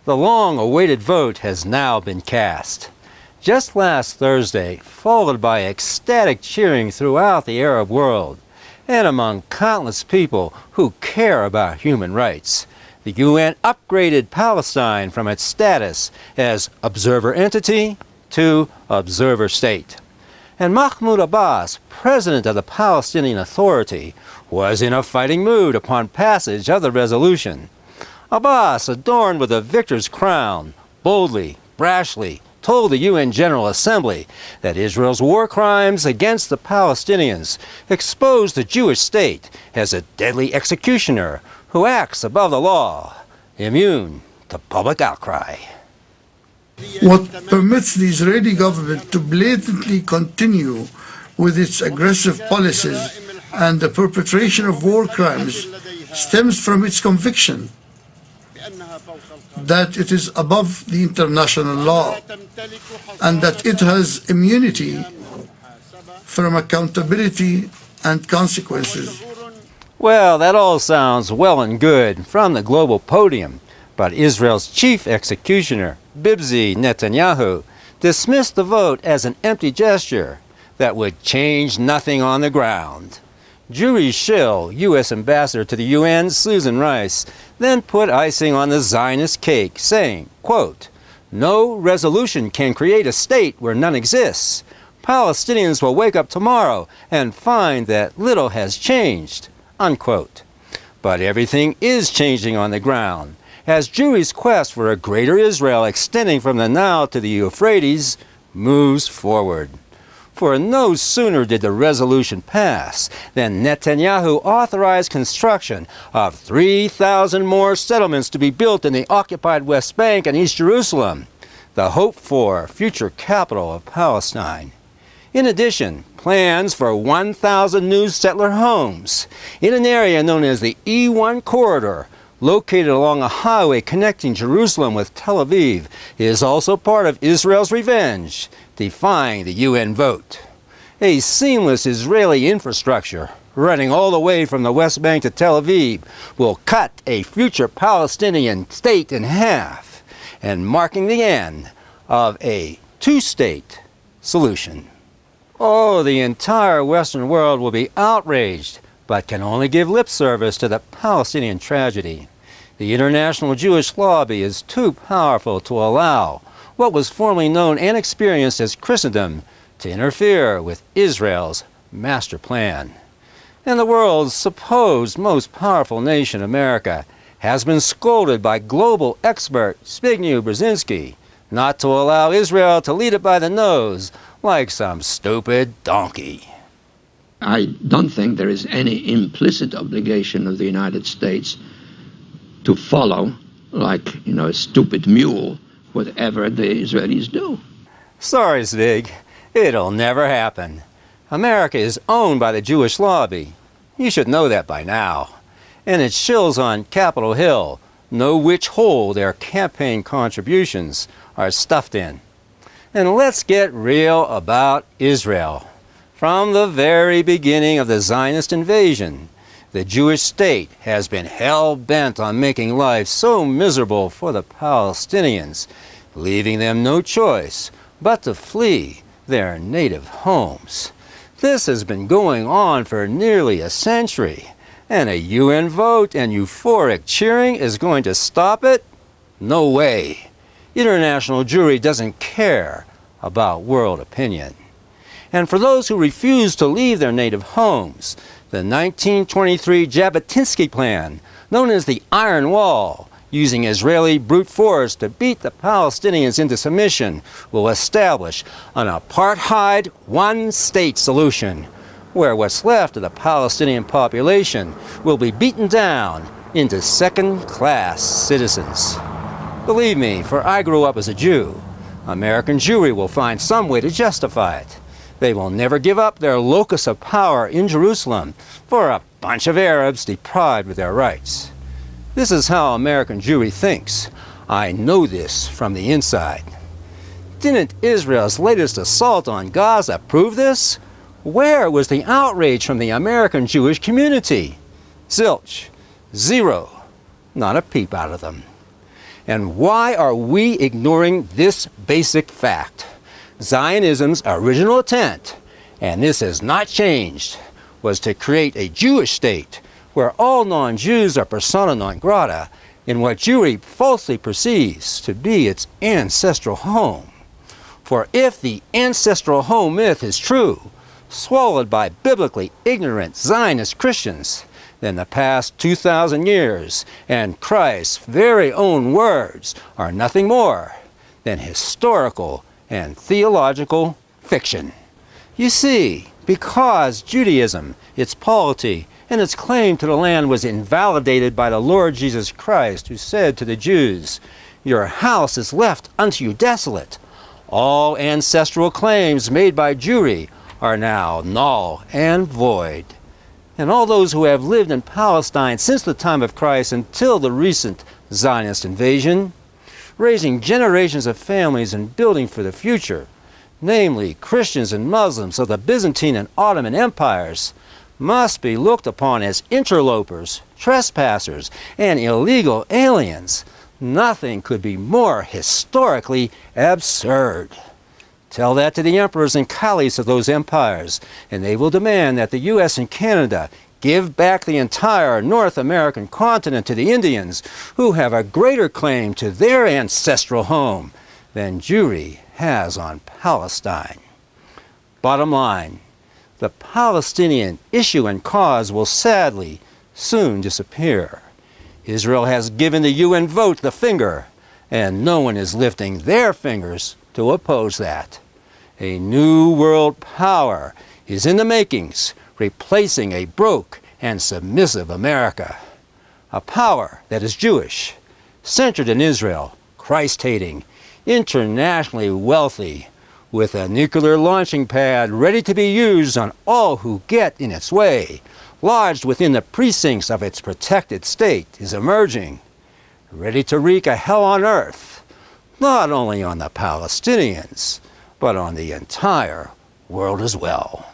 The long-awaited vote has now been cast. Just last Thursday, followed by ecstatic cheering throughout the Arab world, and among countless people who care about human rights, the UN upgraded Palestine from its status as observer entity to observer state. And Mahmoud Abbas, president of the Palestinian Authority, was in a fighting mood upon passage of the resolution. Abbas, adorned with a victor's crown, boldly, brashly, told the UN General Assembly that Israel's war crimes against the Palestinians exposed the Jewish state as a deadly executioner who acts above the law, immune to public outcry. What permits the Israeli government to blatantly continue with its aggressive policies and the perpetration of war crimes stems from its conviction that it is above the international law and that it has immunity from accountability and consequences. Well, that all sounds well and good from the global podium, but Israel's chief executioner, Bibi Netanyahu, dismissed the vote as an empty gesture that would change nothing on the ground. Juri Schill, U.S. Ambassador to the UN, Susan Rice, then put icing on the Zionist cake, saying, quote, "No resolution can create a state where none exists. Palestinians will wake up tomorrow and find that little has changed," unquote. But everything is changing on the ground, as Juri's quest for a greater Israel extending from the Nile to the Euphrates moves forward. For no sooner did the resolution pass than Netanyahu authorized construction of 3,000 more settlements to be built in the occupied West Bank and East Jerusalem, the hoped-for future capital of Palestine. In addition, plans for 1,000 new settler homes in an area known as the E1 corridor, located along a highway connecting Jerusalem with Tel Aviv, is also part of Israel's revenge, defying the UN vote. A seamless Israeli infrastructure running all the way from the West Bank to Tel Aviv will cut a future Palestinian state in half, and marking the end of a two-state solution. Oh, the entire Western world will be outraged, but can only give lip service to the Palestinian tragedy. The international Jewish lobby is too powerful to allow what was formerly known and experienced as Christendom to interfere with Israel's master plan. And the world's supposed most powerful nation, America, has been scolded by global expert Zbigniew Brzezinski not to allow Israel to lead it by the nose like some stupid donkey. I don't think there is any implicit obligation of the United States to follow, like, a stupid mule, whatever the Israelis do. Sorry, Zvig. It'll never happen. America is owned by the Jewish lobby. You should know that by now. And its shills on Capitol Hill know which hole their campaign contributions are stuffed in. And let's get real about Israel. From the very beginning of the Zionist invasion, the Jewish state has been hell-bent on making life so miserable for the Palestinians, leaving them no choice but to flee their native homes. This has been going on for nearly a century, and a UN vote and euphoric cheering is going to stop it? No way. International Jewry doesn't care about world opinion. And for those who refuse to leave their native homes, the 1923 Jabotinsky Plan, known as the Iron Wall, using Israeli brute force to beat the Palestinians into submission, will establish an apartheid one-state solution, where what's left of the Palestinian population will be beaten down into second-class citizens. Believe me, for I grew up as a Jew. American Jewry will find some way to justify it. They will never give up their locus of power in Jerusalem for a bunch of Arabs deprived of their rights. This is how American Jewry thinks. I know this from the inside. Didn't Israel's latest assault on Gaza prove this? Where was the outrage from the American Jewish community? Zilch. Zero. Not a peep out of them. And why are we ignoring this basic fact? Zionism's original intent, and this has not changed, was to create a Jewish state where all non-Jews are persona non grata in what Jewry falsely perceives to be its ancestral home. For if the ancestral home myth is true, swallowed by biblically ignorant Zionist Christians, then the past 2,000 years and Christ's very own words are nothing more than historical and theological fiction. You see, because Judaism, its polity, and its claim to the land was invalidated by the Lord Jesus Christ, who said to the Jews, "Your house is left unto you desolate," all ancestral claims made by Jewry are now null and void. And all those who have lived in Palestine since the time of Christ until the recent Zionist invasion, raising generations of families and building for the future, namely Christians and Muslims of the Byzantine and Ottoman empires, must be looked upon as interlopers, trespassers, and illegal aliens. Nothing could be more historically absurd. Tell that to the emperors and caliphs of those empires, and they will demand that the U.S. and Canada give back the entire North American continent to the Indians, who have a greater claim to their ancestral home than Jewry has on Palestine. Bottom line, the Palestinian issue and cause will sadly soon disappear. Israel has given the UN vote the finger, and no one is lifting their fingers to oppose that. A new world power is in the makings, replacing a broke and submissive America. A power that is Jewish, centered in Israel, Christ-hating, internationally wealthy, with a nuclear launching pad ready to be used on all who get in its way, lodged within the precincts of its protected state, is emerging, ready to wreak a hell on earth, not only on the Palestinians, but on the entire world as well.